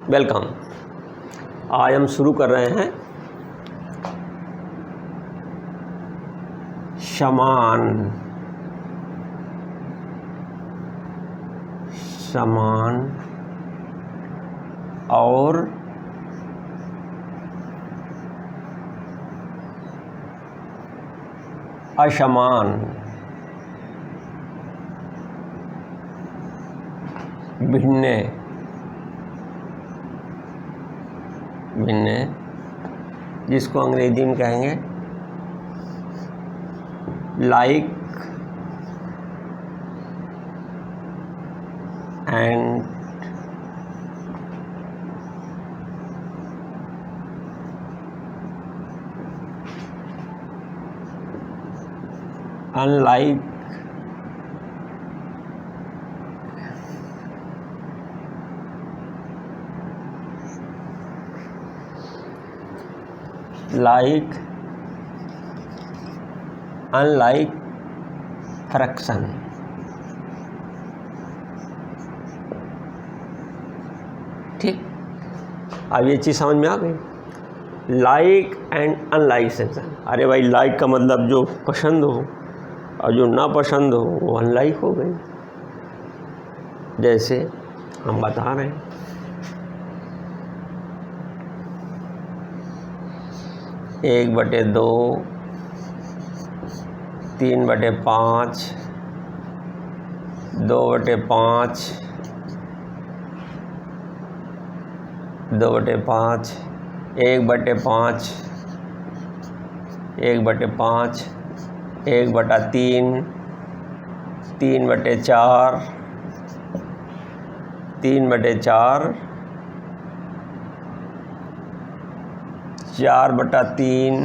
Welcome. आज हम शुरू कर रहे हैं समान और असमान भिन्न जिसको अंग्रेजी में कहेंगे like and unlike like unlike fraction. ठीक, अब ये चीज़ समझ में आ गई। Like and unlike section. अरे भाई, लाइक का मतलब जो पसंद हो और जो ना पसंद हो वो अनलाइक हो गई। जैसे हम बता रहे हैं 1/2, 3/5, 2/5, 2/5, 1/5, 1/5, 1/3, 3/4, 3/4, 4/3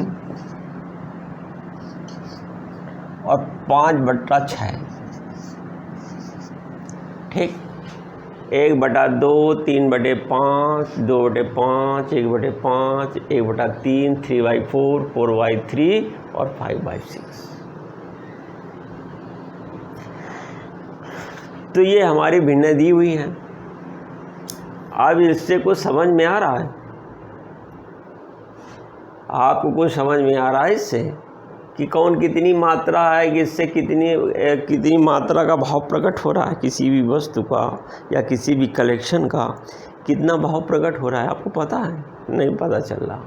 और 5/6। ठीक, 1/2, 3/5, 2/5, 1/5, 1/3, 3/4, 4/3 और 5/6। तो ये हमारी भिन्न दी हुई है। अब इससे कुछ समझ में आ रहा है? आपको कुछ समझ में आ रहा है इससे कि कौन कितनी मात्रा है, कि इससे कितनी मात्रा का भाव प्रकट हो रहा है? किसी भी वस्तु का या किसी भी कलेक्शन का कितना भाव प्रकट हो रहा है, आपको पता है? नहीं पता चल रहा।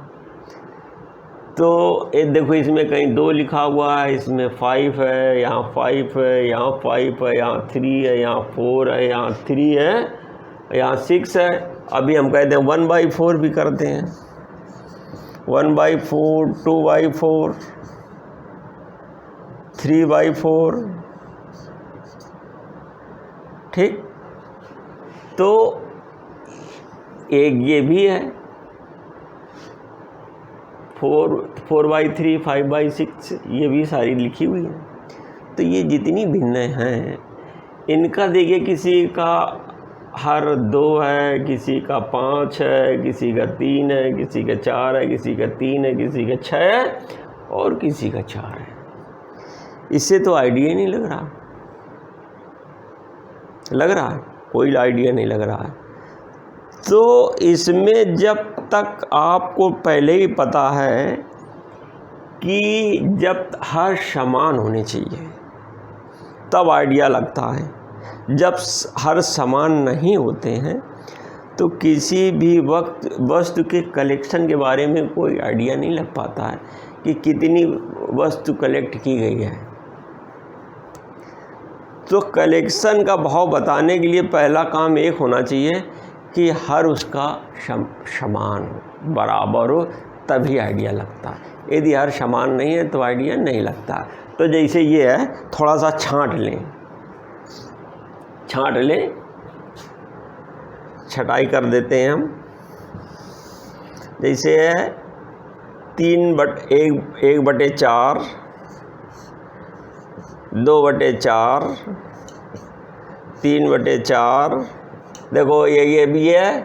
तो ये देखो, इसमें कहीं 2 लिखा हुआ है, इसमें 5 है, यहाँ 5 है, यहाँ 5 है, यहाँ 3 है, यहाँ 4 है, यहाँ 3 है, यहाँ 6 है। अभी हम कहते हैं 1/4 भी करते हैं। 1/4, 2/4, 3/4। ठीक, तो एक ये भी है 4/3, 5/6, ये भी सारी लिखी हुई है। तो ये जितनी भिन्न हैं इनका देखिए, किसी का हर 2 है, किसी का 5 है, किसी का 3 है, किसी का 4 है, किसी का 3 है, किसी का 6 है और किसी का 4 है। इससे तो आइडिया नहीं लग रहा। लग रहा है? कोई आइडिया नहीं लग रहा है। तो इसमें जब तक आपको पहले ही पता है कि जब हर समान होने चाहिए तब आइडिया लगता है। जब हर समान नहीं होते हैं तो किसी भी वस्तु के कलेक्शन के बारे में कोई आइडिया नहीं लग पाता है कि कितनी वस्तु कलेक्ट की गई है। तो कलेक्शन का भाव बताने के लिए पहला काम एक होना चाहिए कि हर उसका समान हो, बराबर हो, तभी आइडिया लगता है। यदि हर समान नहीं है तो आइडिया नहीं लगता। तो जैसे ये है, थोड़ा सा छांट लें, छटाई कर देते हैं हम। जैसे है 1/4, 2/4, 3/4। देखो ये भी है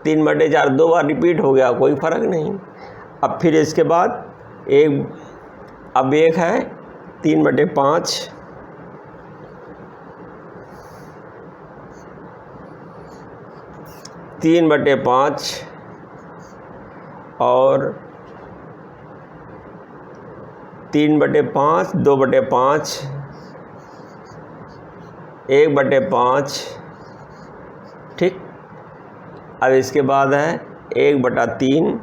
3/4, 2 बार रिपीट हो गया, कोई फ़र्क नहीं। अब फिर इसके बाद अब एक है 3/5, 3/5 और 3/5, 2/5, 1/5। ठीक। अब इसके बाद है 1/3,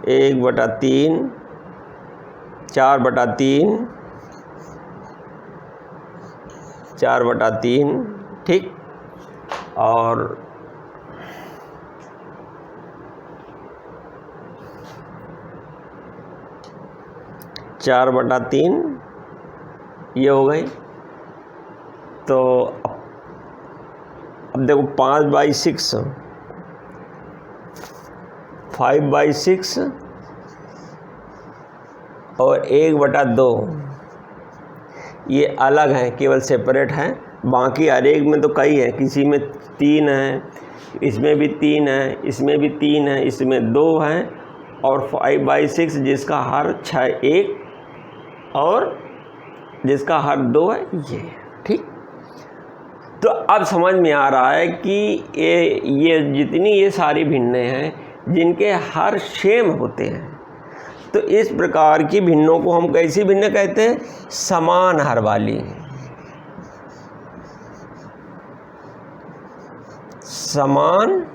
1/3, 4/3, 4/3। ठीक। और चार बटा तीन ये हो गई। तो अब देखो 5/6, 5/6 और 1/2 ये अलग हैं, केवल सेपरेट हैं। बाकी हर एक में तो कई है, किसी में 3 है, इसमें भी 3 है, इसमें भी 3 है, इसमें 2 हैं, और 5/6 जिसका हर 6 1 और जिसका हर 2 है ये। ठीक। तो अब समझ में आ रहा है कि ये जितनी ये सारी भिन्नें हैं जिनके हर सेम होते हैं, तो इस प्रकार की भिन्नों को हम कैसी भिन्न कहते हैं? समान हर वाली। समान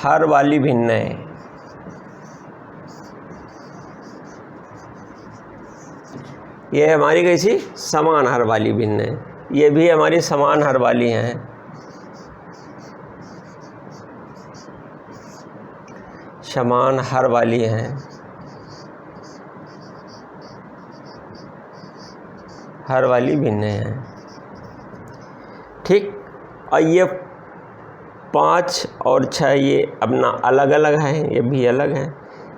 हर वाली भिन्नें। ये हमारी कैसी? समान हर वाली भिन्नें। ये भी हमारी समान हर वाली हैं। समान हर वाली हैं। हर वाली भिन्नें हैं। ठीक। और ये 5 और 6 ये अपना अलग अलग हैं, ये भी अलग हैं,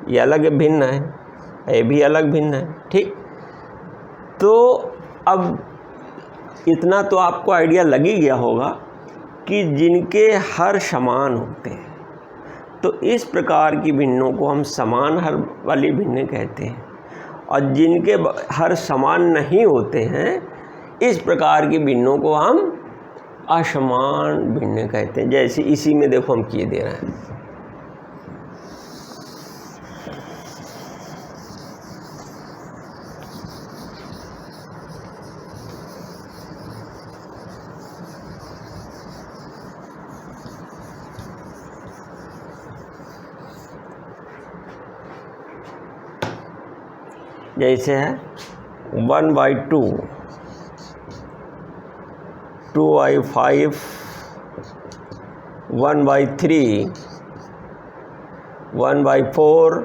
ये अलग भिन्न है, ये भी अलग भिन्न है। ठीक। तो अब इतना तो आपको आइडिया लग ही गया होगा कि जिनके हर समान होते हैं, तो इस प्रकार की भिन्नों को हम समान हर वाली भिन्नें कहते हैं। और जिनके हर समान नहीं होते हैं, इस प्रकार की भिन्नों को हम असमान भिन्न कहते हैं। जैसे इसी में देखो हम किए दे रहे हैं। जैसे है 1/2, 2/5, 1/3, 1/4,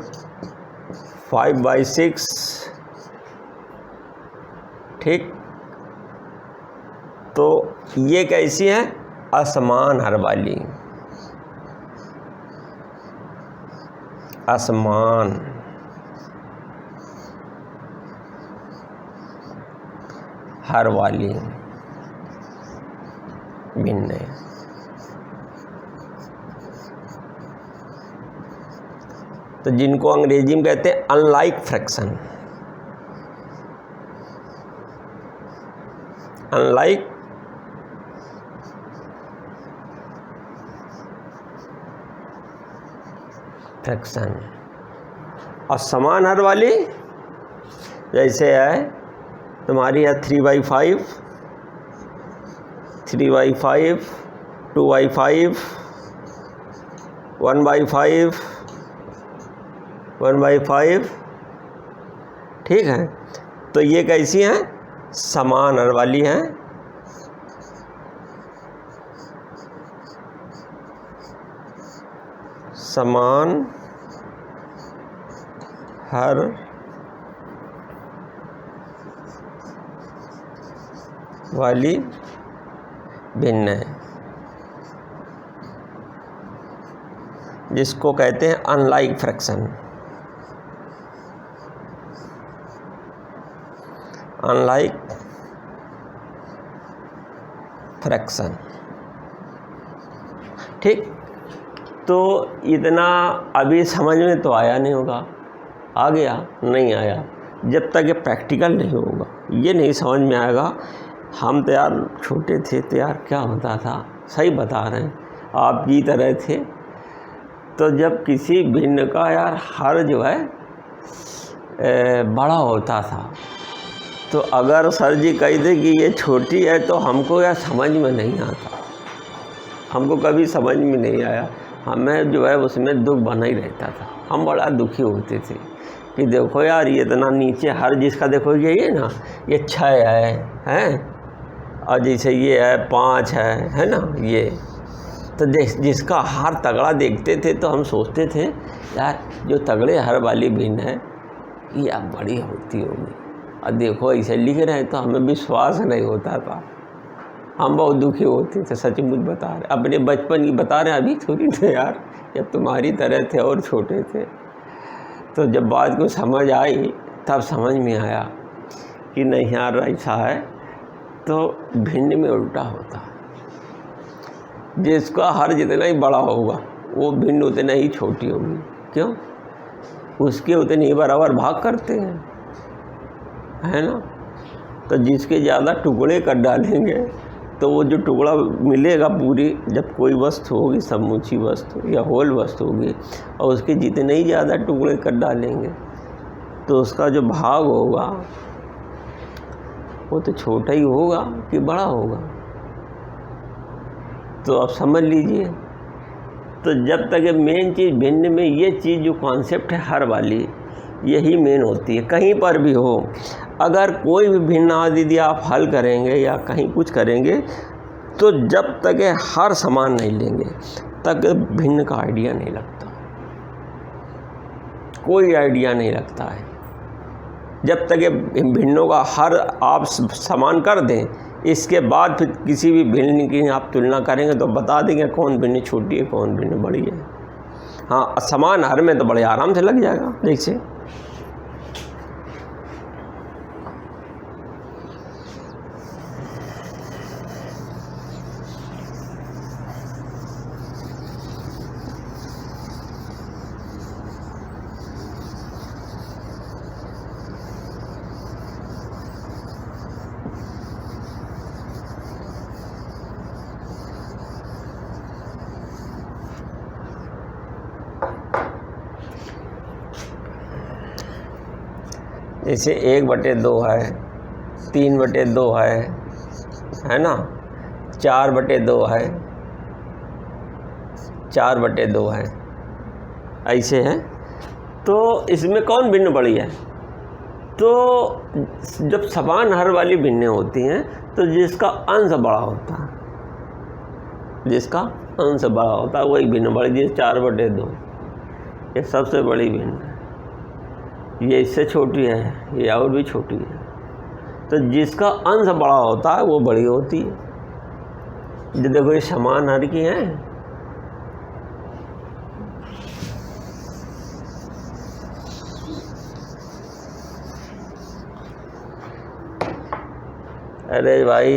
5/6। ठीक। तो ये कैसी है? असमान हर वाली। असमान हर वाली भिन्न। तो जिनको अंग्रेजी में कहते हैं अनलाइक फ्रैक्शन। Unlike fraction. और समान हर वाली जैसे है तुम्हारी है 3/5, 3/5, 2/5, 1/5, 1/5। ठीक है। तो ये कैसी हैं? समान हर वाली हैं। समान हर वाली भिन्न है, जिसको कहते हैं अनलाइक फ्रैक्शन। Unlike fraction. ठीक। तो इतना अभी समझ में तो आया नहीं होगा। आ गया? नहीं आया। जब तक ये प्रैक्टिकल नहीं होगा ये नहीं समझ में आएगा हम तो यार छोटे थे तो यार क्या होता था, सही बता रहे हैं, आप जी तरह थे। तो जब किसी भिन्न का यार हर जो है बड़ा होता था, तो अगर सर जी कह दे कि ये छोटी है तो हमको यार समझ में नहीं आता, हमको कभी समझ में नहीं आया। हमें जो है उसमें दुख बना ही रहता था, हम बड़ा दुखी होते थे कि देखो यार ये इतना नीचे, हर जिसका देखो ये ना, ये 6 है, और जैसे ये है 5 है ना ये। तो जिसका हार तगड़ा देखते थे तो हम सोचते थे यार जो तगड़े हार वाली भिन्न है ये अब बड़ी होती होगी, और देखो ऐसे लिख रहे हैं तो हमें विश्वास नहीं होता था, हम बहुत दुखी होते थे। सचमुच बता रहे, अपने बचपन की बता रहे, अभी थोड़ी थे यार, जब तुम्हारी तरह थे और छोटे थे। तो जब बात को समझ आई तब समझ में आया कि नहीं यार ऐसा है, तो भिन्न में उल्टा होता है, जिसका हर जितना ही बड़ा होगा वो भिन्न उतना ही छोटी होगी। क्यों? उसके उतने ही बराबर भाग करते हैं, है ना। तो जिसके ज़्यादा टुकड़े कर डालेंगे तो वो जो टुकड़ा मिलेगा पूरी, जब कोई वस्तु होगी, समूची वस्तु या होल वस्तु होगी, और उसके जितने ही ज़्यादा टुकड़े कर डालेंगे तो उसका जो भाग होगा वो तो छोटा ही होगा कि बड़ा होगा। तो आप समझ लीजिए। तो जब तक ये मेन चीज़ भिन्न में, ये चीज़ जो कॉन्सेप्ट है हर वाली, यही मेन होती है। कहीं पर भी हो, अगर कोई भी भिन्न आदि आप हल करेंगे या कहीं कुछ करेंगे, तो जब तक ये हर समान नहीं लेंगे तक भिन्न का आइडिया नहीं लगता, कोई आइडिया नहीं लगता है। जब तक ये भिन्नों का हर आप समान कर दें, इसके बाद फिर किसी भी भिन्न की आप तुलना करेंगे तो बता देंगे कौन भिन्न छोटी है कौन भिन्न बड़ी है। हाँ, समान हर में तो बड़े आराम से लग जाएगा। देखिए जैसे 1/2 है, 3/2 है ना, 4/2 है, 4/2 है, ऐसे है। तो इसमें कौन भिन्न बड़ी है? तो जब समान हर वाली भिन्न होती हैं तो जिसका अंश बड़ा होता है, जिसका अंश बड़ा होता है वही भिन्न बड़ी। जैसे 4/2 ये सबसे बड़ी भिन्न है, ये इससे छोटी है, ये और भी छोटी है। तो जिसका अंश बड़ा होता है वो बड़ी होती है। जो देखो ये समान हर की हैं, अरे भाई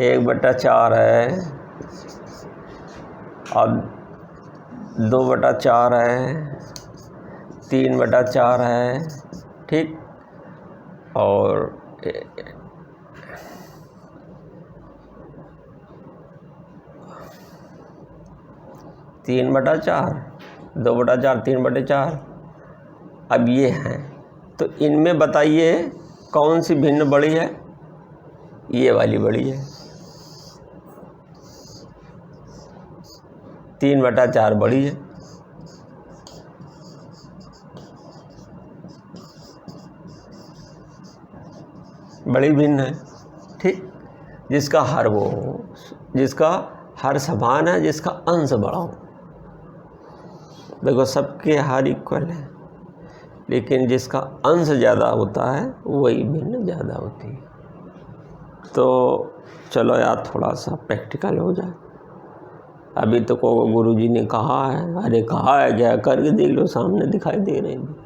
1/4 है और 2/4 है, 3/4 है, ठीक। और 3/4, 2/4, 3/4। अब ये हैं, तो इनमें बताइए कौन सी भिन्न बड़ी है? ये वाली बड़ी है। 3/4 बड़ी है, बड़ी भिन्न है, ठीक। जिसका हर वो हो, जिसका हर समान है, जिसका अंश बड़ा हो। देखो सबके हर इक्वल है, लेकिन जिसका अंश ज़्यादा होता है वही भिन्न ज़्यादा होती है। तो चलो यार थोड़ा सा प्रैक्टिकल हो जाए। अभी तो को गुरुजी ने कहा है, अरे कहा है क्या, करके देख लो, सामने दिखाई दे रहे हैं।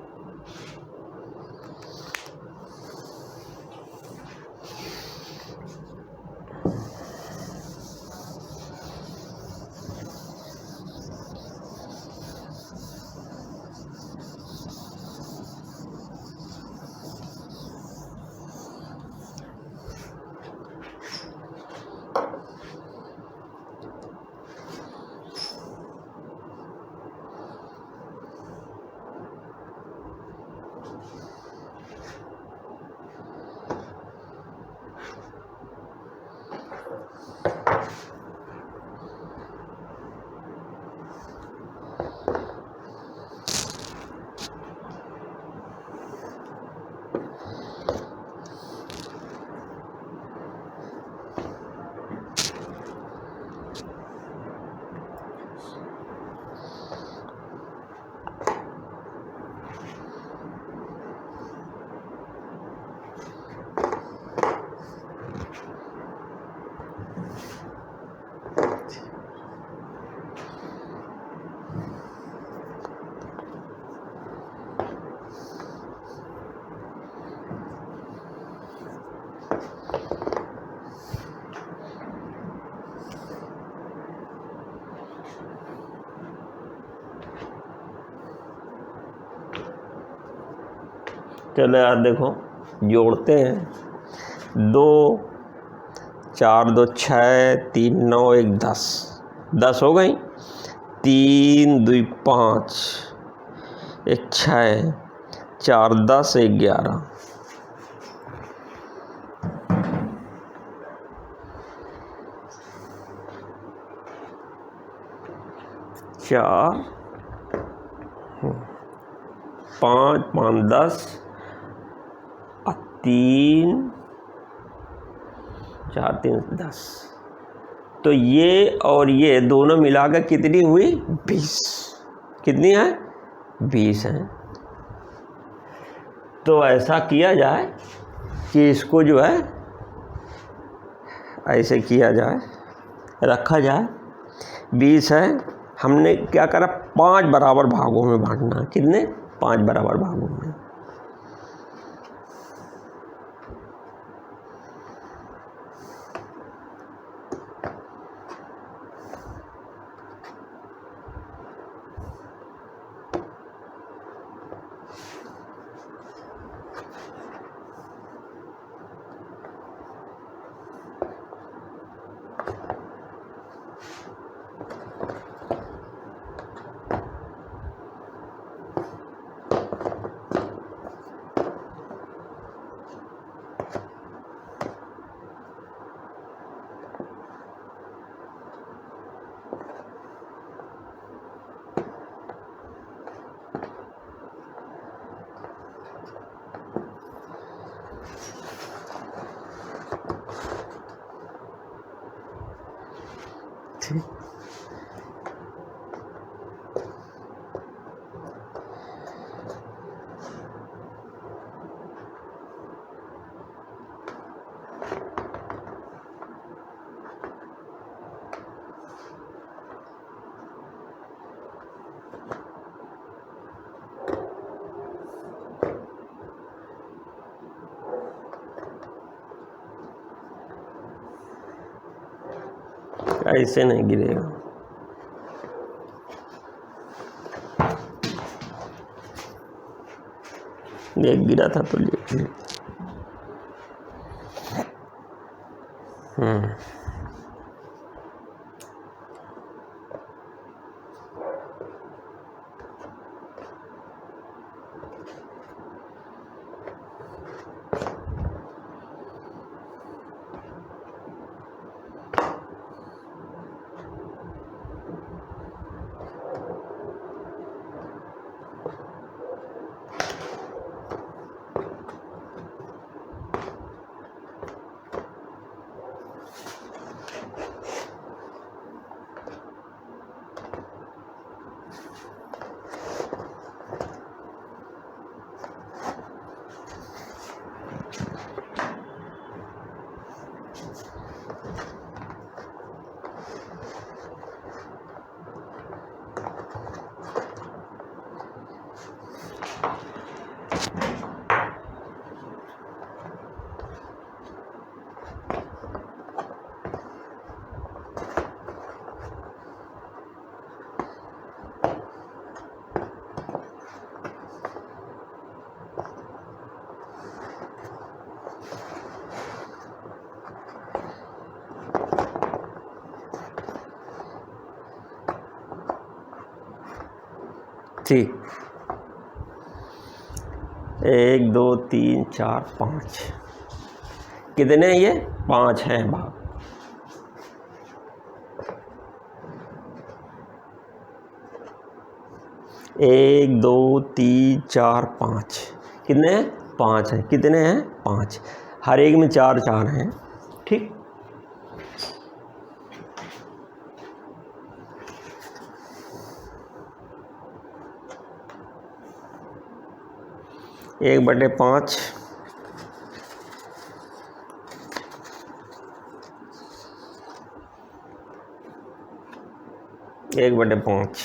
चलो यार देखो जोड़ते हैं। 2 4 2 6 3 9 1 10 10 हो गई। 3 2 5 1 6 4 10 1 11 4 5 5 10 3 4 3 10। तो ये और ये दोनों मिलाकर कितनी हुई? 20। कितनी है? 20 है। तो ऐसा किया जाए कि इसको जो है ऐसे किया जाए, रखा जाए। 20 है, हमने क्या करा? 5 बराबर भागों में बांटना। कितने? 5 बराबर भागों में। ऐसे नहीं गिरेगा। ये गिरा था तो ले। ठीक। 1 2 3 4 5 कितने हैं? ये 5 हैं भाग। एक 2 3 4 5 कितने हैं? 5 हैं। कितने हैं? 5। हर एक में 4 4 हैं। ठीक। एक बटे 5 1 बटे 5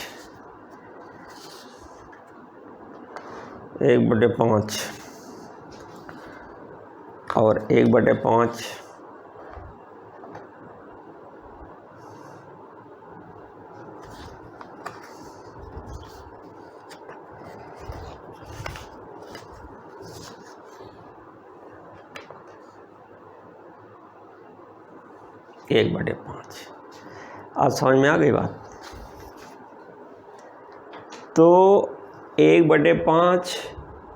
1 बटे 5 और 1 बटे 5 1 1/5। आज समझ में आ गई बात। तो 1/5,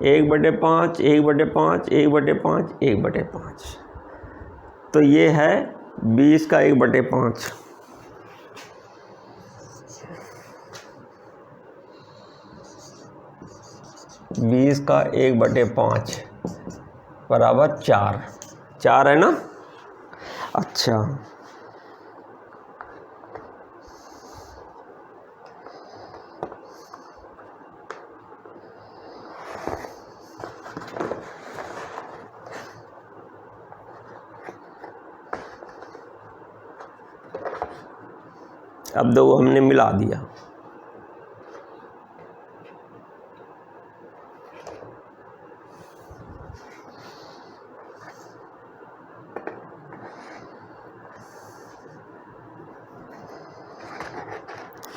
1/5, 1/5, 1/5, 1/5, तो ये है 20 का 1/5। 20 का 1/5 बराबर 4 है ना। अच्छा, अब दो हमने मिला दिया।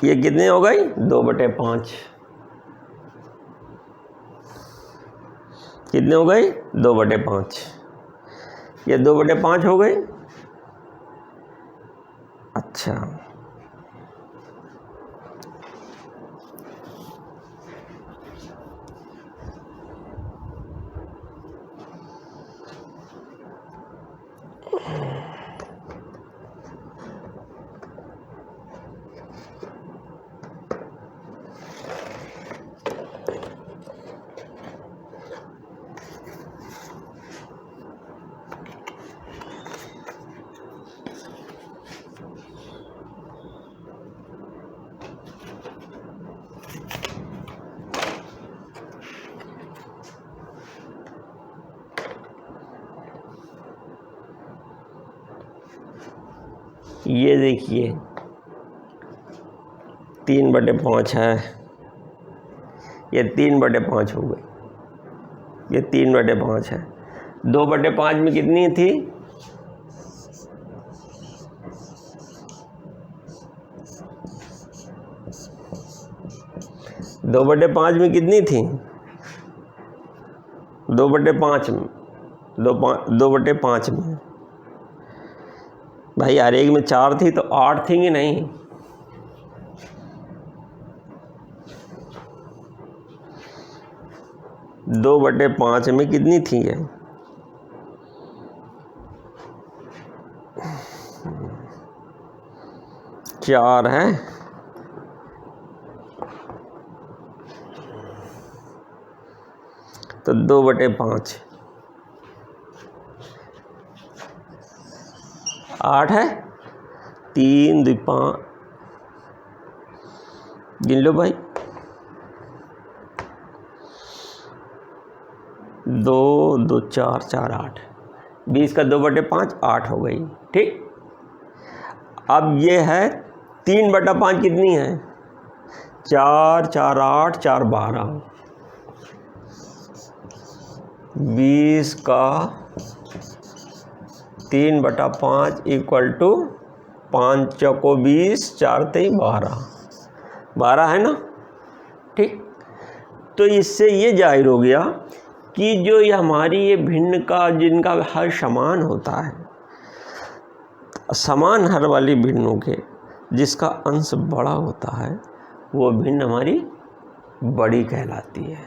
ये कितने हो गई? 2/5। कितने हो गई? 2/5। ये 2/5 हो गई। अच्छा, ये देखिए 3/5 है। ये 3/5 हो गई। ये 3/5 है। 2/5 में कितनी थी? 2/5 में कितनी थी? 2/5 में 2/5 में भाई हर एक में 4 थी तो 8 थी कि नहीं? दो बटे पाँच में कितनी थी ये? 4 है। तो 2/5 8 है। 3 2 5 गिन लो भाई। 2 2 4 4 8 20 का 2/5 8 हो गई। ठीक, अब ये है 3/5 कितनी है? 4 4 8 4 12। 20 का 3/5 इक्वल टू 5 चौको 20 4 3 12 है ना। ठीक, तो इससे ये जाहिर हो गया कि जो ये हमारी ये भिन्न का जिनका हर समान होता है, समान हर वाली भिन्नों के जिसका अंश बड़ा होता है वो भिन्न हमारी बड़ी कहलाती है।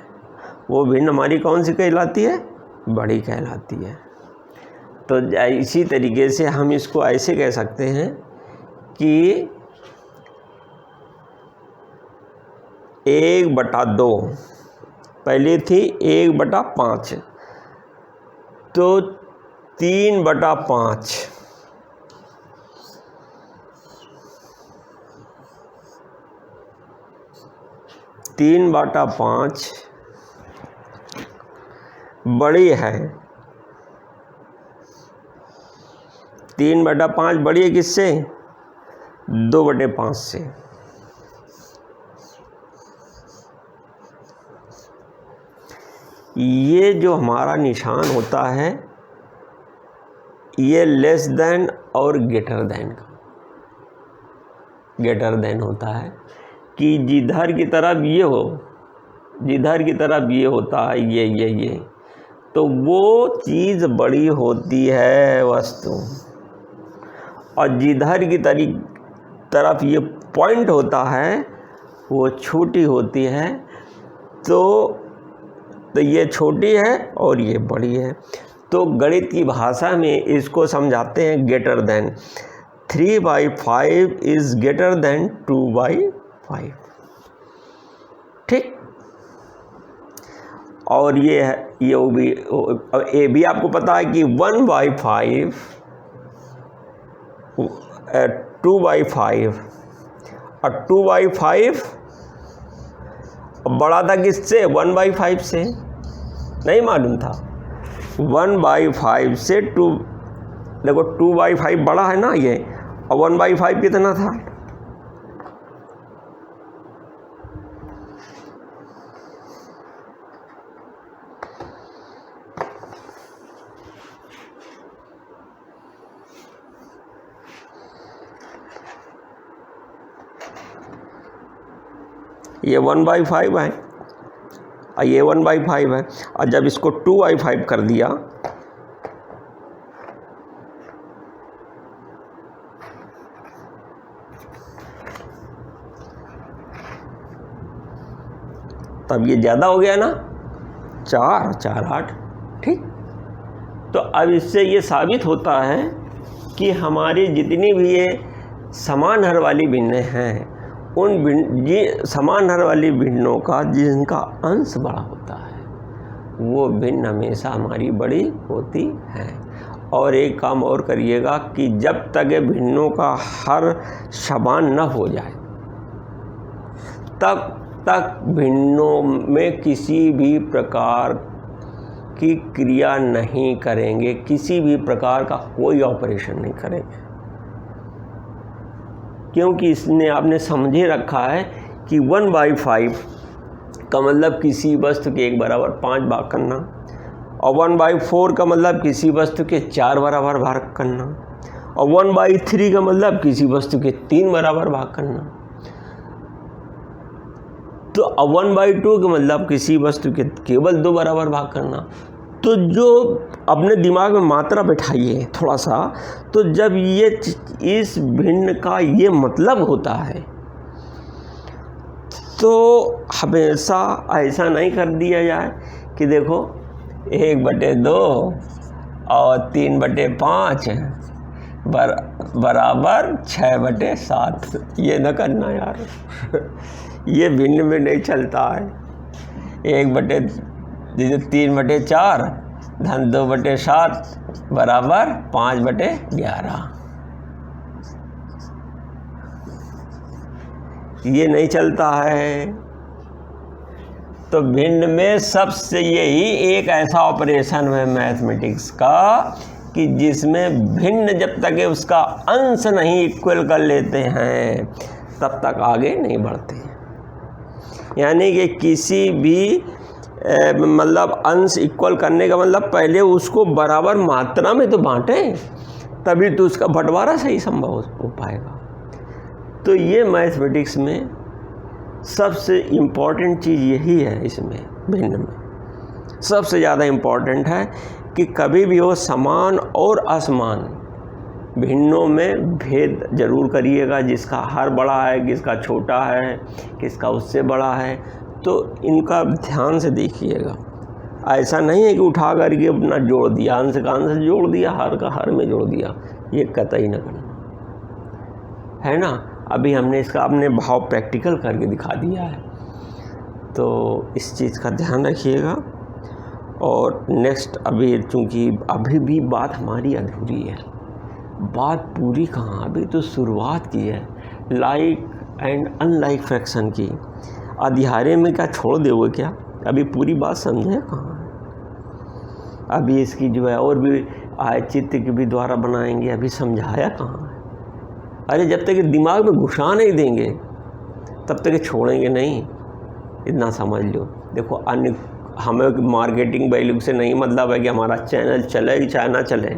वो भिन्न हमारी कौन सी कहलाती है? बड़ी कहलाती है। तो इसी तरीके से हम इसको ऐसे कह सकते हैं कि 1/2 पहले थी 1/5 तो 3/5 3/5 बड़ी है। 3/5 बड़ी है किससे? 2/5 से। ये जो हमारा निशान होता है ये लेस देन और ग्रेटर देन होता है कि जिधर की तरफ ये हो, जिधर की तरफ ये होता है ये तो वो चीज़ बड़ी होती है वस्तु, और जिधर की तरफ ये पॉइंट होता है वो छोटी होती है, तो ये छोटी है और ये बड़ी है। तो गणित की भाषा में इसको समझाते हैं greater than. 3/5 is greater than 2/5, ठीक। और ये है, ये भी आपको पता है कि 1/5 2/5 और 2/5 बड़ा था किससे? 1/5 से। नहीं मालूम था? 1/5 से 2, देखो 2/5 बड़ा है ना ये, और 1/5 कितना था? ये 1/5 है और ये 1/5 है, और जब इसको 2/5 कर दिया तब ये ज़्यादा हो गया ना, 4 8, ठीक। तो अब इससे ये साबित होता है कि हमारी जितनी भी ये समान हर वाली भिन्नें हैं, उन समान हर वाली भिन्नों का जिनका अंश बड़ा होता है वो भिन्न हमेशा हमारी बड़ी होती है। और एक काम और करिएगा कि जब तक ये भिन्नों का हर समान न हो जाए तब तक भिन्नों में किसी भी प्रकार की क्रिया नहीं करेंगे, किसी भी प्रकार का कोई ऑपरेशन नहीं करेंगे, क्योंकि इसने आपने समझे रखा है कि 1/5 का मतलब किसी वस्तु के 1 बराबर 5 भाग करना, और 1/4 का मतलब किसी वस्तु के 4 बराबर भाग करना, और 1/3 का मतलब किसी वस्तु के 3 बराबर भाग करना। तो 1/2 का मतलब किसी वस्तु के केवल 2 बराबर भाग करना। तो जो अपने दिमाग में मात्रा बैठाइए थोड़ा सा, तो जब ये इस भिन्न का ये मतलब होता है तो हमेशा ऐसा नहीं कर दिया जाए कि देखो 1/2 और 3/5 बराबर 6/7, ये न करना यार ये भिन्न में नहीं चलता है। 3/4 धन 2/7 बराबर 5/11, ये नहीं चलता है। तो भिन्न में सबसे यही एक ऐसा ऑपरेशन है मैथमेटिक्स का कि जिसमें भिन्न जब तक उसका अंश नहीं इक्वल कर लेते हैं तब तक आगे नहीं बढ़ते। यानी कि किसी भी मतलब अंश इक्वल करने का मतलब पहले उसको बराबर मात्रा में तो बांटें, तभी तो उसका बंटवारा सही संभव हो पाएगा। तो ये मैथमेटिक्स में सबसे इम्पॉर्टेंट चीज़ यही है, इसमें भिन्न में सबसे ज़्यादा इम्पॉर्टेंट है कि कभी भी हो समान और असमान भिन्नों में भेद जरूर करिएगा। जिसका हर बड़ा है, किसका छोटा है, किसका उससे बड़ा है, तो इनका ध्यान से देखिएगा। ऐसा नहीं है कि उठा करके अपना जोड़ दिया, अंश का अंश जोड़ दिया, हर का हर में जोड़ दिया, ये कतई न करना है ना। अभी हमने इसका अपने भाव प्रैक्टिकल करके दिखा दिया है, तो इस चीज़ का ध्यान रखिएगा। और नेक्स्ट अभी चूँकि अभी भी बात हमारी अधूरी है, बात पूरी कहाँ, अभी तो शुरुआत की है लाइक एंड अनलाइक फ्रैक्शन की। अध्याय में क्या छोड़ दोगे क्या? अभी पूरी बात समझे कहाँ है? अभी इसकी जो है और भी चित्र के भी द्वारा बनाएंगे, अभी समझाया कहाँ है? अरे जब तक दिमाग में घुसा नहीं देंगे तब तक छोड़ेंगे नहीं, इतना समझ लो। देखो अन्य हमें मार्केटिंग वैल्यू से नहीं मतलब है कि हमारा चैनल चले ही चाहे ना चले,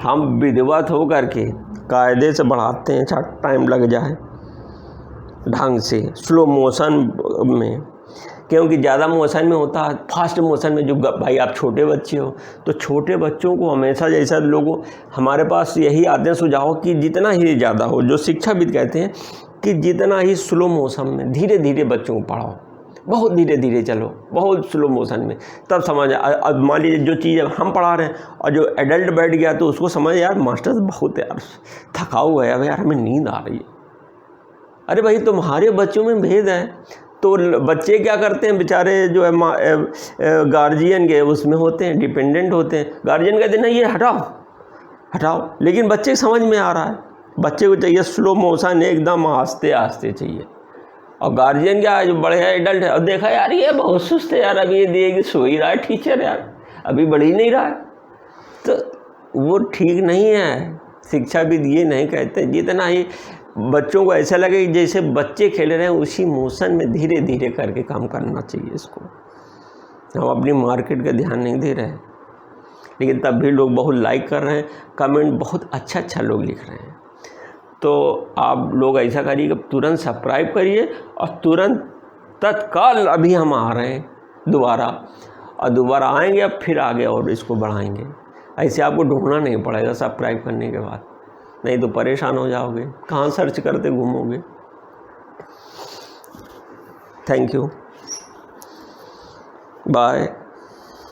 हम विधिवत हो करके कायदे से बढ़ाते हैं, टाइम लग जाए ढंग से स्लो मोशन में, क्योंकि ज़्यादा मोशन में होता है, फास्ट मोशन में जो भाई आप छोटे बच्चे हो तो छोटे बच्चों को हमेशा जैसा लोगों हमारे पास यही आते हैं सुझाव कि जितना ही ज़्यादा हो, जो शिक्षाविद कहते हैं कि जितना ही स्लो मोशन में धीरे धीरे बच्चों को पढ़ाओ, बहुत धीरे धीरे चलो, बहुत स्लो मोशन में, तब समझ। अब मान लीजिए जो चीज़ हम पढ़ा रहे हैं और जो एडल्ट बैठ गया तो उसको समझ यार मास्टर बहुत यार थका हुआ है, अब यार हमें नींद आ रही है। अरे भाई तुम्हारे बच्चों में भेद है। तो बच्चे क्या करते हैं बेचारे जो है गार्जियन के उसमें होते हैं, डिपेंडेंट होते हैं। गार्जियन कहते हैं ना ये हटाओ हटाओ, लेकिन बच्चे समझ में आ रहा है, बच्चे को चाहिए स्लो मोशन, एकदम आस्ते आस्ते चाहिए। और गार्जियन क्या है जो बड़े एडल्ट है और देखा यार ये बहुत सुस्त है यार, अभी ये देगी सो ही रहा है टीचर यार, अभी बढ़ ही नहीं रहा है, तो वो ठीक नहीं है। शिक्षाविद ये नहीं कहते, जितना ही बच्चों को ऐसा लगे कि जैसे बच्चे खेल रहे हैं उसी मोशन में धीरे धीरे करके काम करना चाहिए इसको। हम अपनी मार्केट का ध्यान नहीं दे रहे हैं, लेकिन तब भी लोग बहुत लाइक कर रहे हैं, कमेंट बहुत अच्छा अच्छा लोग लिख रहे हैं। तो आप लोग ऐसा करिए कि तुरंत सब्सक्राइब करिए और तुरंत तत्काल अभी हम आ रहे हैं दोबारा, और दोबारा आएंगे अब फिर आगे और इसको बढ़ाएंगे। ऐसे आपको ढूंढना नहीं पड़ेगा सब्सक्राइब करने के बाद, नहीं तो परेशान हो जाओगे, कहाँ सर्च करते घूमोगे। Thank you, bye.